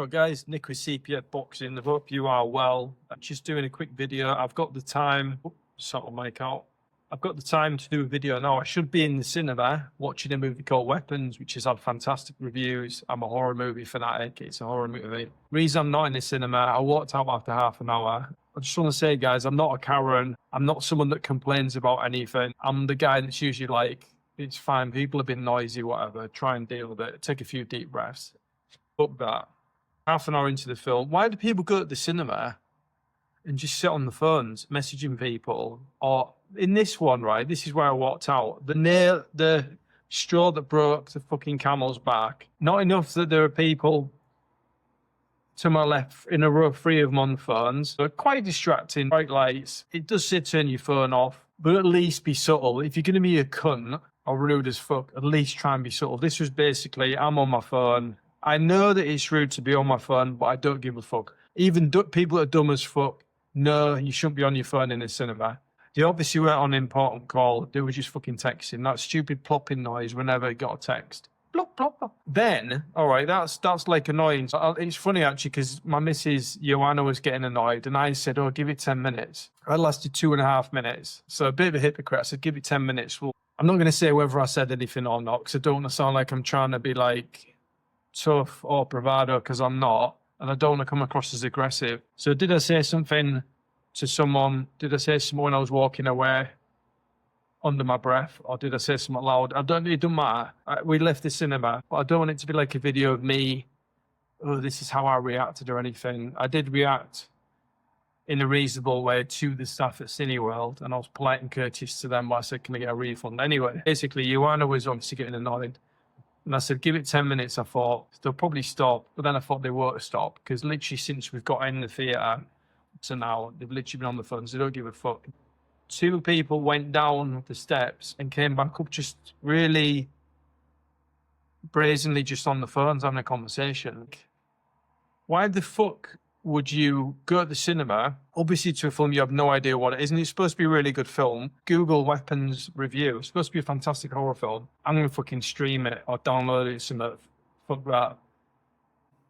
So guys, Nick with CPF Boxing. I hope you are well. I'm just doing a quick video. I've got the time, sort of mic out. I've got the time to do a video now. I should be in the cinema watching a movie called Weapons, which has had fantastic reviews. I'm a horror movie fanatic. It's a horror movie. Reason I'm not in the cinema, I walked out after half an hour. I just want to say, guys, I'm not a Karen. I'm not someone that complains about anything. I'm the guy that's usually like, it's fine, people have been noisy, whatever. Try and deal with it. Take a few deep breaths. Fuck that. Half an hour into the film, why do people go to the cinema and just sit on the phones messaging people? Or in this one, right, this is where I walked out. The straw that broke the fucking camel's back. Not enough that there are people to my left in a row, 3 of them on phones. They're quite distracting, bright lights. It does say turn your phone off, but at least be subtle. If you're going to be a cunt or rude as fuck, at least try and be subtle. This was basically, I'm on my phone. I know that it's rude to be on my phone, but I don't give a fuck. Even people that are dumb as fuck, no, you shouldn't be on your phone in the cinema. They obviously weren't on an important call. They were just fucking texting. That stupid plopping noise whenever you got a text. Plop, plop, plop. Then, all right, that's like annoying. It's funny, actually, because my missus, Joanna, was getting annoyed, and I said, oh, give it 10 minutes. I lasted 2.5 minutes. So a bit of a hypocrite. I said, give it 10 minutes. Well, I'm not going to say whether I said anything or not, because I don't want to sound like I'm trying to be like tough or bravado, because I'm not, and I don't want to come across as aggressive. So did I say something to someone? Did I say something when I was walking away under my breath, or did I say something loud? It doesn't matter. We left the cinema, but I don't want it to be like a video of me, oh, this is how I reacted or anything. I did react in a reasonable way to the staff at Cineworld, and I was polite and courteous to them. I said, can I get a refund? Anyway, basically, Joanna was obviously getting annoyed. And I said, give it 10 minutes. I thought they'll probably stop, but then I thought they won't stop, because literally since we've got in the theatre to now, they've literally been on the phones. They don't give a fuck. 2 people went down the steps and came back up just really brazenly just on the phones having a conversation. Why the fuck would you go to the cinema, obviously to a film you have no idea what it is, and it's supposed to be a really good film? Google Weapons review. It's supposed to be a fantastic horror film. I'm going to fucking stream it or download it somewhere. Fuck that.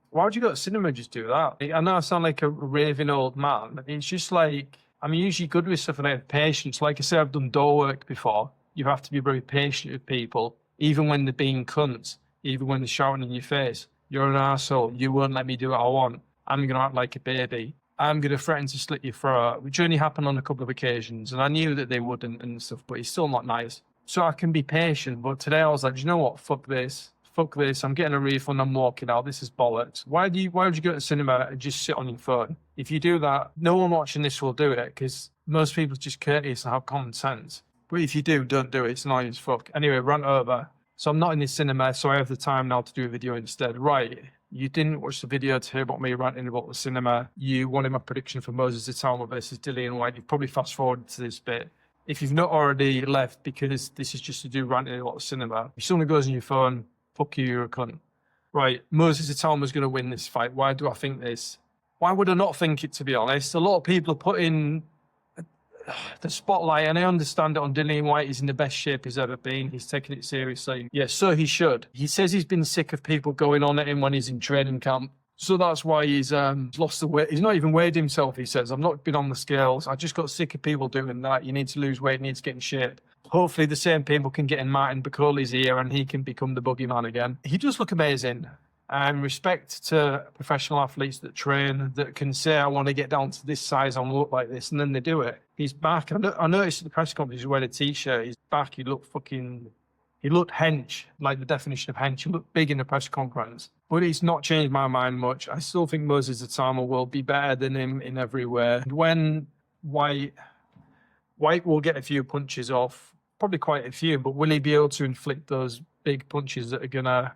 Why would you go to the cinema and just do that? I know I sound like a raving old man. It's just like, I'm usually good with stuff and I have patience. Like I say, I've done door work before. You have to be very patient with people, even when they're being cunts, even when they're shouting in your face. You're an arsehole. You won't let me do what I want. I'm going to act like a baby. I'm going to threaten to slit your throat, which only happened on a couple of occasions. And I knew that they wouldn't and stuff, but it's still not nice. So I can be patient. But today I was like, you know what? Fuck this. Fuck this. I'm getting a refund. I'm walking out. This is bollocks. Why would you go to the cinema and just sit on your phone? If you do that, no one watching this will do it, because most people are just courteous and have common sense. But if you do, don't do it. It's annoying as fuck. Anyway, rant over. So I'm not in the cinema, so I have the time now to do a video instead. Right. You didn't watch the video to hear about me ranting about the cinema. You wanted my prediction for Moses Itauma versus Dillian Whyte. You've probably fast forwarded to this bit. If you've not already left, because this is just to do ranting about the cinema, if someone goes on your phone, fuck you, you're a cunt. Right, Moses Itauma's going to win this fight. Why do I think this? Why would I not think it, to be honest? A lot of people are putting the spotlight, and I understand it, on Dillian Whyte. He's in the best shape he's ever been. He's taking it seriously. Yeah, so he should. He says he's been sick of people going on at him when he's in training camp. So that's why he's lost the weight. He's not even weighed himself, he says. I've not been on the scales. I just got sick of people doing that. You need to lose weight, you need to get in shape. Hopefully the same people can get in Martin Bacoli's ear and he can become the boogeyman again. He does look amazing. And respect to professional athletes that train, that can say, I want to get down to this size and look like this, and then they do it. He's back. I noticed at the press conference he's wearing a T-shirt. He's back. He looked hench, like the definition of hench. He looked big in the press conference. But it's not changed my mind much. I still think Moses Itauma will be better than him in every way. And when White will get a few punches off, probably quite a few, but will he be able to inflict those big punches that are going to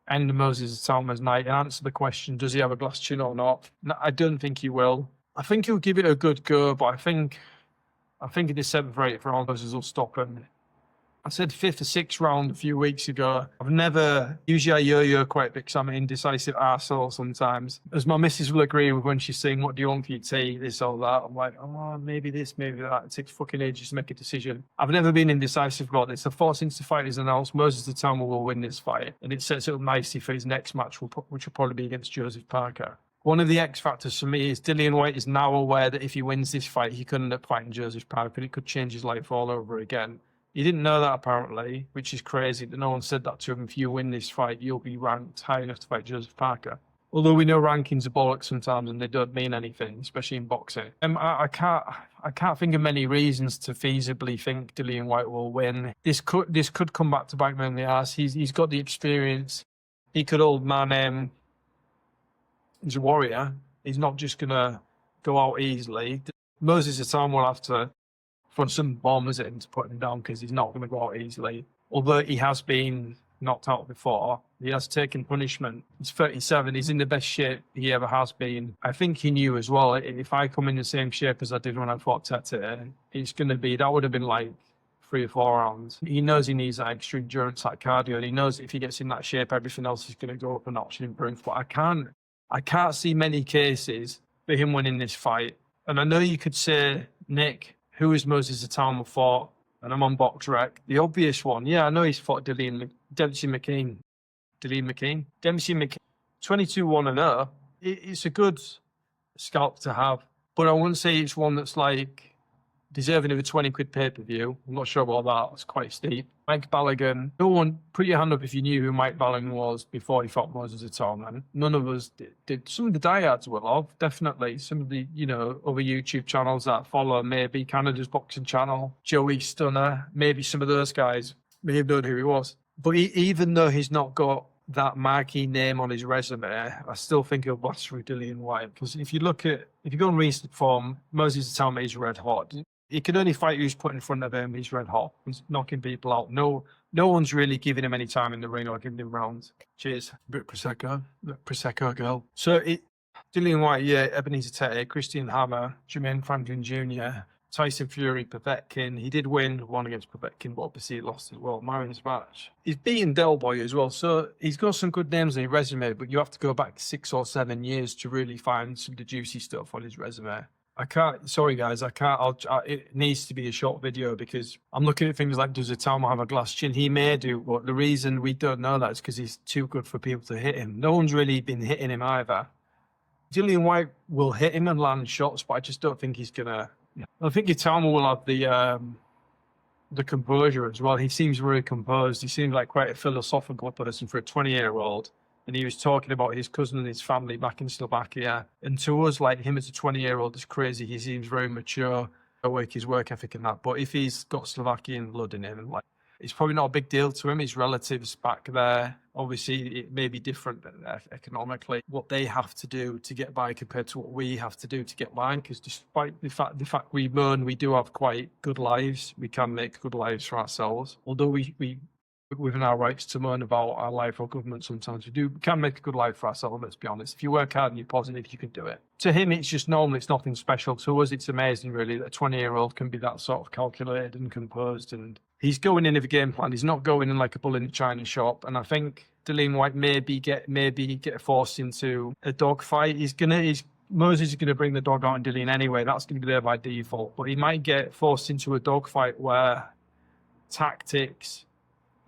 end Moses Itauma's night and answer the question, does he have a glass chin or not? No, I don't think he will. I think he'll give it a good go, but I think in the 7th or 8th round, Moses will stop him. I said 5th or 6th round a few weeks ago. Usually I yo-yo quite a bit because I'm an indecisive arsehole sometimes. As my missus will agree with when she's saying, what do you want for your tea, this or that? I'm like, oh, maybe this, maybe that. It takes fucking ages to make a decision. I've never been indecisive about this. The 4 since the fight is announced, Moses Itauma will win this fight. And it sets it up nicely for his next match, which will probably be against Joseph Parker. One of the X factors for me is Dillian Whyte is now aware that if he wins this fight, he could end up fighting Joseph Parker and it could change his life all over again. He didn't know that apparently, which is crazy that no one said that to him. If you win this fight, you'll be ranked high enough to fight Joseph Parker. Although we know rankings are bollocks sometimes and they don't mean anything, especially in boxing. I can't think of many reasons to feasibly think Dillian Whyte will win. This could come back to bite me in the ass. He's got the experience. He could hold man. He's a warrior. He's not just gonna go out easily. Moses Itauma will have to front some bombers at him to put him down because he's not going to go out easily. Although he has been knocked out before, he has taken punishment. He's 37. He's in the best shape he ever has been. I think he knew as well, if I come in the same shape as I did when I fought Tete, it's going to be, that would have been like 3 or 4 rounds. He knows he needs that extra endurance, that cardio, and he knows if he gets in that shape, everything else is going to go up a notch and improve. But I can't see many cases for him winning this fight. And I know you could say, Nick, who is Moses Itauma fought? And I'm on BoxRec. The obvious one, yeah, I know he's fought Dempsey McKean. 22-1-0. It's a good scalp to have, but I wouldn't say it's one that's like deserving of a 20 quid pay-per-view. I'm not sure about that. It's quite steep. Mike Balogun. No one, put your hand up if you knew who Mike Balogun was before he fought Moses Itauma. None of us did. Some of the diehards will have, definitely. Some of the, other YouTube channels that follow, maybe Canada's Boxing Channel, Joey Stunner, maybe some of those guys may have known who he was. But even though he's not got that marquee name on his resume, I still think he'll blast through Dillian Whyte. Because if you go on recent form, Moses Itauma is red hot. He can only fight who's put in front of him. He's red hot. He's knocking people out. No one's really giving him any time in the ring or giving him rounds. Cheers. A bit Prosecco. Prosecco girl. So Dillian Whyte, yeah, Ebenezer Tete, Christian Hammer, Jermaine Franklin Jr., Tyson Fury, Povetkin. He did win one against Povetkin, but obviously he lost as well. Marion's match. He's beaten Del Boy as well. So he's got some good names on his resume, but you have to go back 6 or 7 years to really find some of the juicy stuff on his resume. Sorry guys, I can't, it needs to be a short video because I'm looking at things like, does Itauma have a glass chin? He may do, but the reason we don't know that is because he's too good for people to hit him. No one's really been hitting him either. Dillian Whyte will hit him and land shots, but I just don't think he's gonna. I think Itauma will have the composure as well. He seems very composed. He seems like quite a philosophical person for a 20-year-old. And he was talking about his cousin and his family back in Slovakia. And to us, like him as a 20-year-old is crazy. He seems very mature, his work ethic and that. But if he's got Slovakian blood in him, like it's probably not a big deal to him. His relatives back there, obviously it may be different economically, what they have to do to get by compared to what we have to do to get by. Because despite the fact we moan, we do have quite good lives. We can make good lives for ourselves. Although we within our rights to moan about our life or government sometimes, we can make a good life for ourselves, let's be honest. If you work hard and you're positive, you can do it. To him, it's just normal. It's nothing special. To us, it's amazing, really, that a 20-year-old can be that sort of calculated and composed. And he's going in with a game plan. He's not going in like a bull in a china shop. And I think Dillian Whyte maybe get forced into a dog fight. Moses is going to bring the dog out in Dillian anyway. That's going to be there by default. But he might get forced into a dog fight where tactics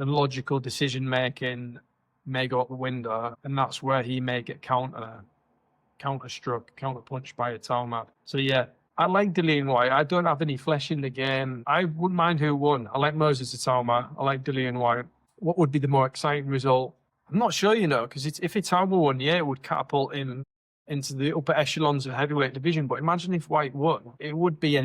and logical decision-making may go out the window, and that's where he may get counter-struck, counter-punched by Itauma. So yeah, I like Dillian Whyte. I don't have any flesh in the game. I wouldn't mind who won. I like Moses Itauma. I like Dillian Whyte. What would be the more exciting result? I'm not sure, because if Itauma won, yeah, it would catapult him into the upper echelons of heavyweight division. But imagine if Whyte won. It would be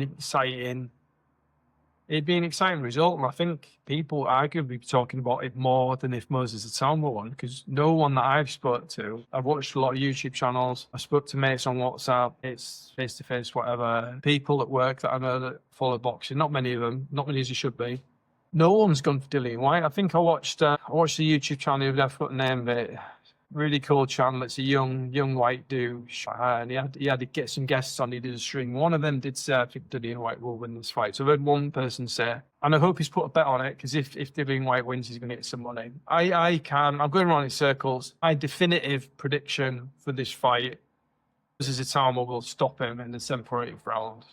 It'd be an exciting result, and I think people arguably be talking about it more than if Moses Itauma won, because no one that I've spoke to, I've watched a lot of YouTube channels, I spoke to mates on WhatsApp, it's face-to-face, whatever, people at work that I know that follow boxing, not many of them, not many as you should be. No one's gone for Dillian Whyte. I think I watched the YouTube channel, I forgot the name of it, Really cool channel. It's a young white dude, and he had to get some guests on. He did a string. One of them did say, I think Dillian Whyte will win this fight. So I've heard one person say, and I hope he's put a bet on it, because if Dillian Whyte wins, he's going to get some money. I'm going around in circles. My definitive prediction for this fight, Moses Itauma will stop him in the 7th or 8th round.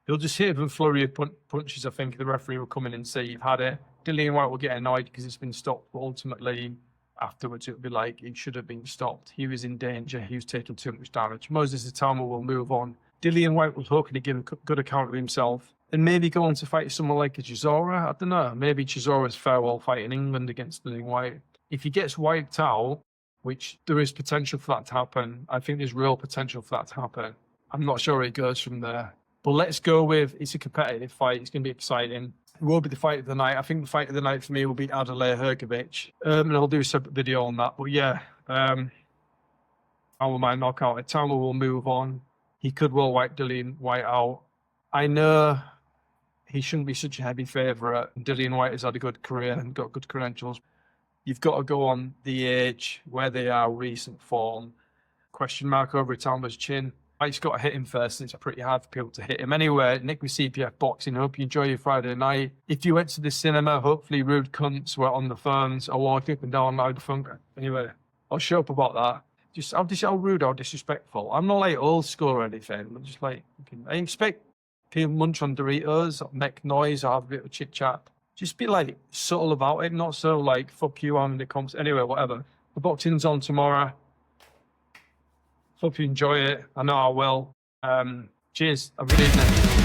He'll just hit him a flurry of punches. I think the referee will come in and say, you've had it. Dillian Whyte will get annoyed because it's been stopped, but ultimately, afterwards, it would be like it should have been stopped. He was in danger. He was taking too much damage. Moses Itauma will move on. Dillian Whyte was hoping to give a good account of himself and maybe go on to fight someone like a Chisora. I don't know. Maybe Chisora's farewell fight in England against Dillian Whyte. If he gets wiped out, which there is potential for that to happen, I think there's real potential for that to happen. I'm not sure where it goes from there. But let's go with, it's a competitive fight. It's going to be exciting. It will be the fight of the night. I think the fight of the night for me will be Adelaide Hrgovic. And I'll do a separate video on that. But yeah, Itauma might knock out. Itauma will move on. He could well wipe Dillian Whyte out. I know he shouldn't be such a heavy favourite. Dillian Whyte has had a good career and got good credentials. You've got to go on the age, where they are, recent form. Question mark over Itauma's chin. White's got to hit him first, and it's pretty hard for people to hit him. Anyway, Nick with CPF Boxing. Hope you enjoy your Friday night. If you went to the cinema, hopefully rude cunts were on the phones or walking up and down loud funk. Anyway, I'll show up about that. Just how rude, how disrespectful. I'm not like old school or anything. I'm just like, I expect people munch on Doritos, or make noise, or have a bit of chit chat. Just be like subtle about it, not so like fuck you on the comps. Anyway, whatever. The boxing's on tomorrow. Hope you enjoy it. I know I will. Cheers. Have a good evening.